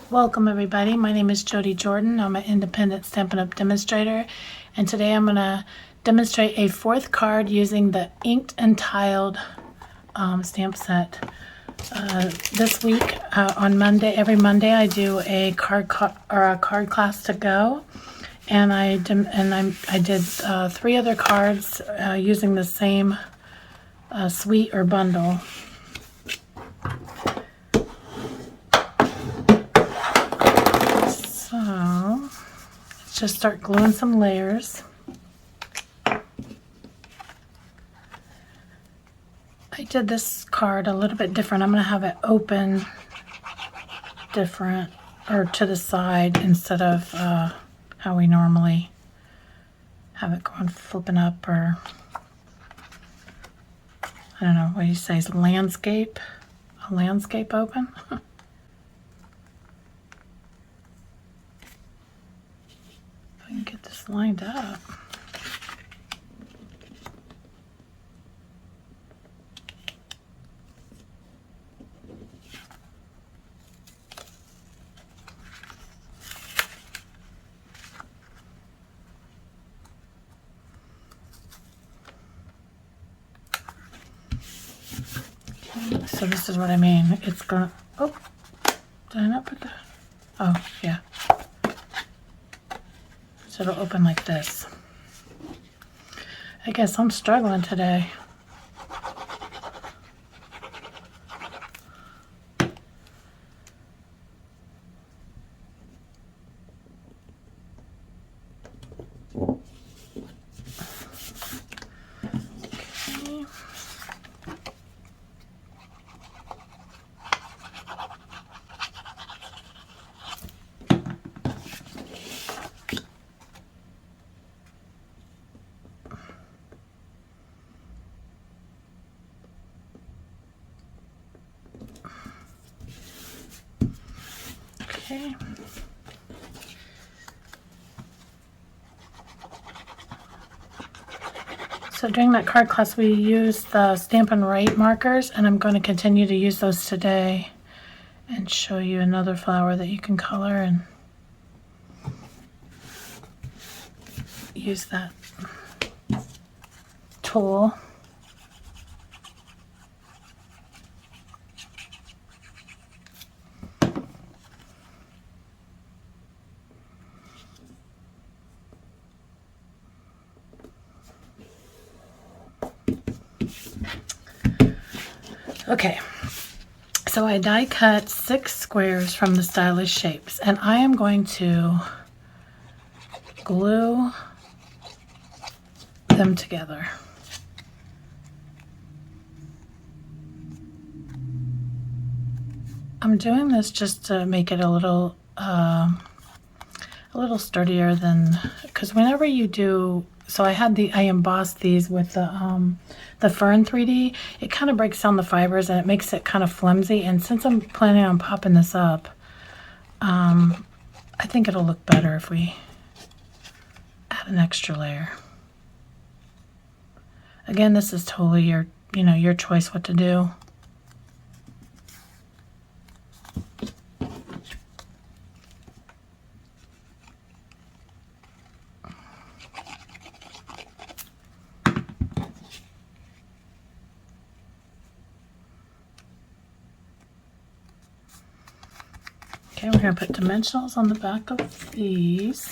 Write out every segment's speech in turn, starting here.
Welcome everybody, my name is Jodie Jordan. I'm an independent Stampin' Up demonstrator, and today I'm going to demonstrate a fourth card using the inked and tiled stamp set. This week on Monday, every Monday I do a card class to go, and I did 3 other cards using the same suite or bundle. So let's just start gluing some layers. I did this card a little bit different. I'm going to have it open different, or to the side, instead of how we normally have it going flipping up, or I don't know, what do you say, is landscape? A landscape open? If I can get this lined up. So this is what I mean. It's gonna, oh, did I not put the, oh yeah. So it'll open like this. I guess I'm struggling today. Okay. So during that card class we used the Stampin' Right markers, and I'm going to continue to use those today and show you another flower that you can color and use that tool. Okay, so I die cut 6 squares from the Stylish Shapes, and I am going to glue them together. I'm doing this just to make it a little sturdier than, because whenever you do, so I embossed these with the Fern 3D. It kind of breaks down the fibers and it makes it kind of flimsy, and since I'm planning on popping this up, I think it'll look better if we add an extra layer. Again, this is totally your choice what to do. Okay, we're going to put dimensionals on the back of these.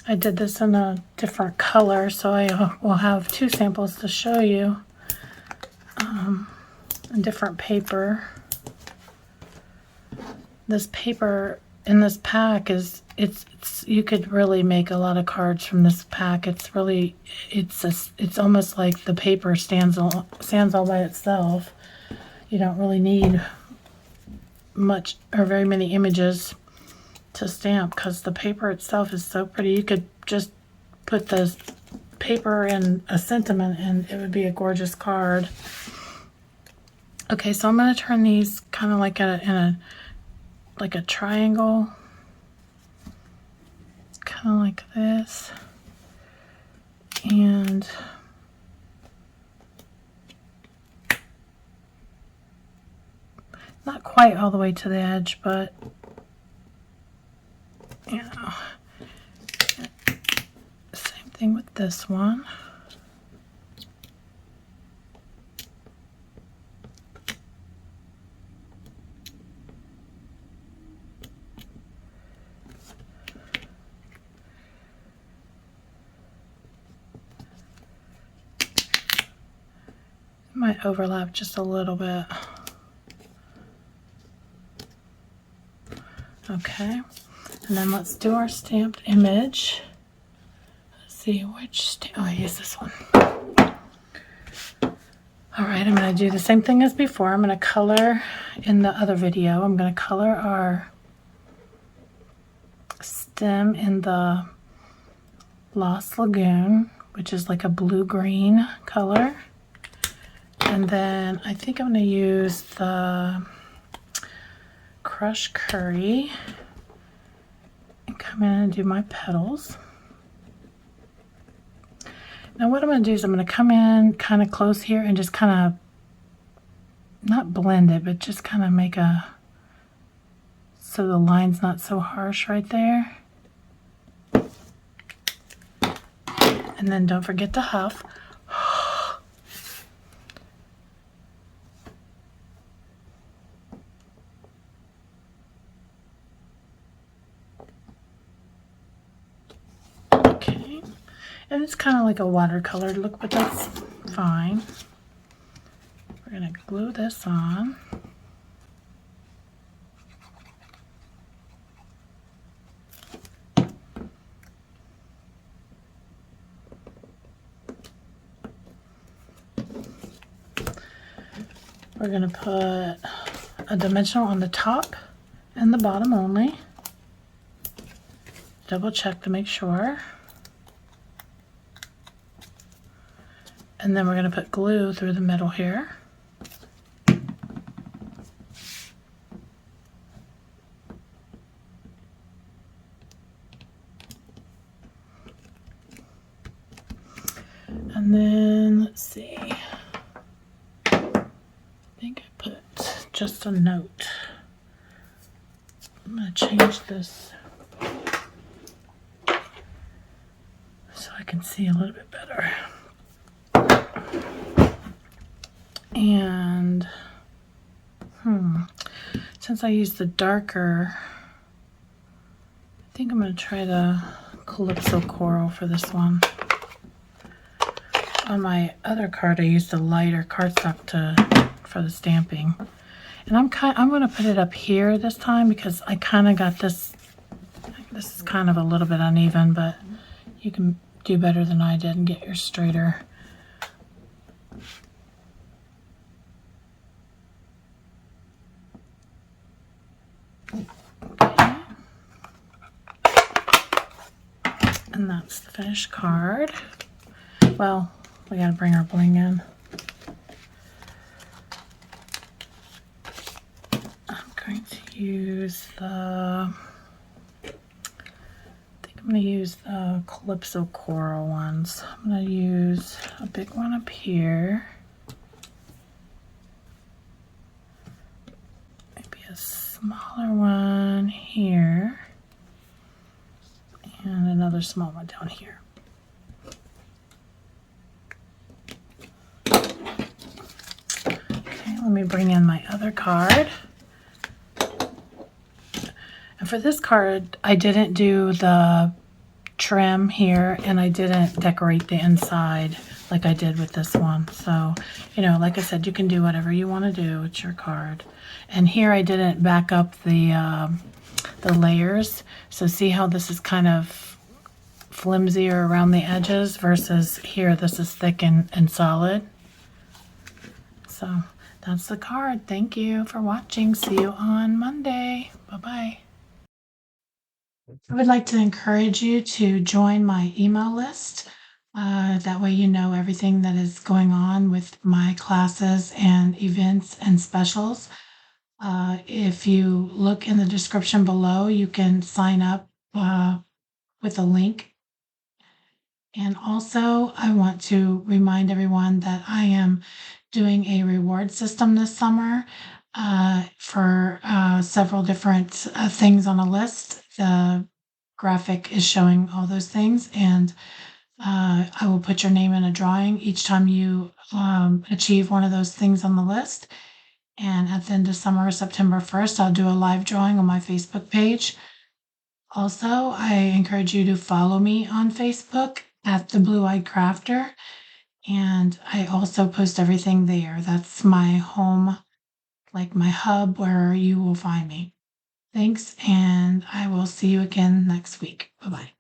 I did this in a different color, so I will have 2 samples to show you, in different paper. This paper in this pack is, you could really make a lot of cards from this pack. It's really, it's almost like the paper stands all by itself. You don't really need much or very many images to stamp, because the paper itself is so pretty. You could just put the paper in a sentiment and it would be a gorgeous card. Okay, so I'm going to turn these kind of like like a triangle, kind of like this, and not quite all the way to the edge, but you know, same thing with this one. Might overlap just a little bit. Okay, and then let's do our stamped image. Let's see which stamp. Oh, I use this one. All right, I'm going to do the same thing as before. I'm going to color in the other video. I'm going to color our stem in the Lost Lagoon, which is like a blue-green color. And then I think I'm going to use the Crushed Curry and come in and do my petals. Now what I'm going to do is I'm going to come in kind of close here and just kind of, not blend it, but just kind of make a, so the line's not so harsh right there. And then don't forget to huff. Okay, and it's kind of like a watercolor look, but that's fine. We're going to glue this on. We're going to put a dimensional on the top and the bottom only. Double check to make sure. And then we're going to put glue through the middle here. And then, let's see, I think I put just a note. I'm going to change this so I can see a little bit better. And, since I used the darker, I think I'm going to try the Calypso Coral for this one. On my other card, I used the lighter cardstock for the stamping, and I'm going to put it up here this time because I kind of got this. This is kind of a little bit uneven, but you can do better than I did and get yours straighter. Okay. And that's the finished card. Well, we gotta bring our bling in. I'm going to use the, I think I'm gonna use the Calypso Coral ones. I'm gonna use a big one up here. Maybe a smaller one here. And another small one down here. Let me bring in my other card. And for this card, I didn't do the trim here, and I didn't decorate the inside like I did with this one. So, you know, like I said, you can do whatever you want to do. It's your card. And here I didn't back up the layers. So see how this is kind of flimsier around the edges versus here this is thick and solid. So that's the card. Thank you for watching. See you on Monday. Bye-bye. I would like to encourage you to join my email list. That way you know everything that is going on with my classes and events and specials. If you look in the description below, you can sign up with a link. And also, I want to remind everyone that I am doing a reward system this summer for several different things on a list. The graphic is showing all those things, and I will put your name in a drawing each time you achieve one of those things on the list. And at the end of summer, September 1st, I'll do a live drawing on my Facebook page. Also, I encourage you to follow me on Facebook at The Blue Eyed Crafter. And I also post everything there. That's my home, like my hub where you will find me. Thanks, and I will see you again next week. Bye bye.